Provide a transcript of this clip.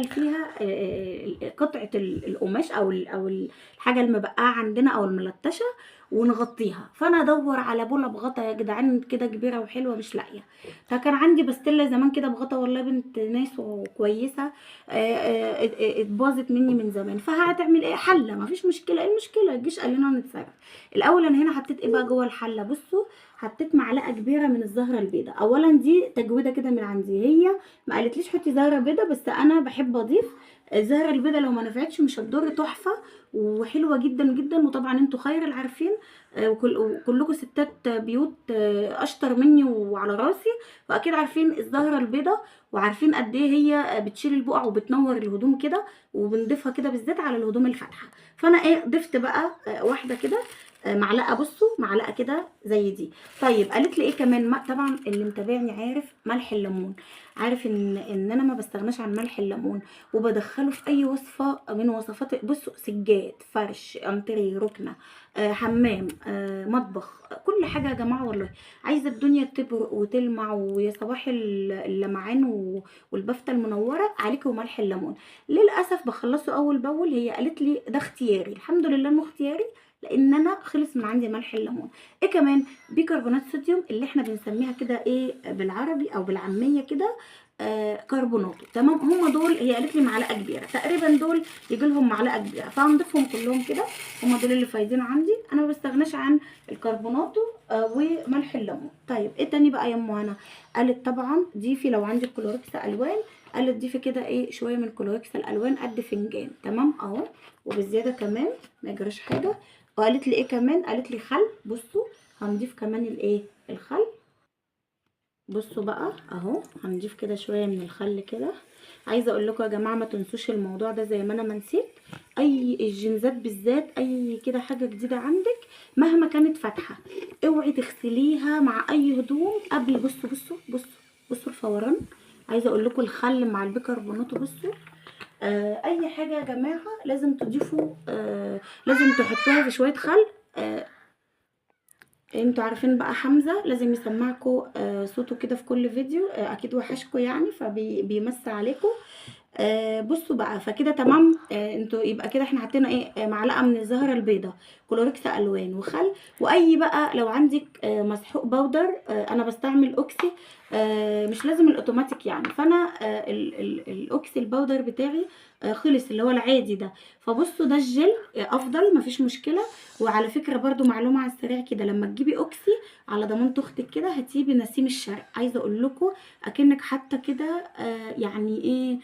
فيها قطعه القماش او الحاجه المبقعه عندنا او الملطشه ونغطيها. فانا ادور على بوله بغطا يا جدعان كده كبيره وحلوه مش لاقيه. فكان عندي بستله زمان كده بغطا، والله بنت ناس وكويسه، اتباظت مني من زمان. فهتعمل ايه؟ حله، مفيش مشكله. ايه المشكله؟ الجيش قال لنا نتصرف. الاول انا هنا حطيت ايه بقى جوه الحله؟ بصوا، حطيت معلقه كبيره من الزهره البيضاء. اولا دي تجويده كده من عندي، هي ما قالتليش حطي زهره بيضاء بس انا بحب اضيف الزهره البيضاء. لو ما نفعتش مش هتضر، تحفه وحلوه جدا جدا. وطبعا انتوا خير العارفين، وكلكم ستات بيوت اشطر مني وعلى راسي، فاكيد عارفين الزهره البيضاء وعارفين قد ايه هي بتشيل البقع وبتنور الهدوم كده، وبنضيفها كده بالذات على الهدوم الفاتحه. فانا ايه ضفت بقى واحده كده، معلقه، بصوا معلقه كده زي دي. طيب قالت لي ايه كمان؟ طبعا اللي متابعني عارف ملح الليمون، عارف ان انا ما بستغناش عن ملح الليمون، وبدخله في اي وصفه من وصفات. بصوا، سجاد، فرش، انتري، ركنه، حمام، مطبخ، كل حاجه يا جماعه. والله عايزه الدنيا تبرق وتلمع ويا صباح اللمعان والبفته المنوره عليكي وملح الليمون. للاسف بخلصه اول باول. هي قالت لي ده اختياري، الحمد لله انه اختياري، لان انا خلص من عندي ملح الليمون. ايه كمان؟ بيكربونات صوديوم، اللي احنا بنسميها كده ايه بالعربي او بالعاميه كده، كربوناتو. تمام، هم دول. هي قالت لي معلقه كبيره تقريبا، دول يجي لهم معلقه كبيره، فهنضيفهم كلهم كده. هم دول اللي فايزين عندي. انا ما بستغناش عن الكربوناتو وملح الليمون. طيب ايه تاني بقى يا ام هنا؟ قالت طبعا ضيفي لو عندك كلوركس الوان، قالت ضيفي كده ايه شويه من كلوركس الالوان قد فنجان. تمام اهو، وبالزياده كمان ما يجراش حاجه. وقالت لي ايه كمان؟ قالت لي خل. بصوا هنضيف كمان الايه الخل. بصوا بقى اهو، هنضيف كده شويه من الخل كده. عايزه اقول لكم يا جماعه ما تنسوش الموضوع ده زي ما انا ما نسيت. اي الجينزات بالذات، اي كده حاجه جديده عندك مهما كانت فاتحه، اوعي تغسليها مع اي هدوم قبل. بصوا بصوا بصوا بصوا الفوران. عايزه اقول لكم الخل مع البيكربونات. بصوا اي حاجه يا جماعه لازم تضيفوا، لازم تحطوها في شويه خل. انتوا عارفين بقى حمزة لازم يسمعكوا صوته كده في كل فيديو، اكيد وحشكوا يعني، فبيمس عليكم. بصوا بقى فكده تمام. انتوا يبقى كده احنا حطينا ايه؟ معلقه من الزهره البيضاء، كلوركس الوان، وخل. واي بقى لو عندك مسحوق بودر، انا بستعمل اوكسي، مش لازم الاوتوماتيك يعني. فانا الاوكسي البودر بتاعي خلص، اللي هو العادي ده. فبصوا ده الجل افضل، مفيش مشكله. وعلى فكره برضو معلومه على السريع كده، لما تجيبي اوكسي على ضمانه اختك كده هتجيبي نسيم الشرق. عايزه اقول لكم اكنك حتى كده يعني ايه،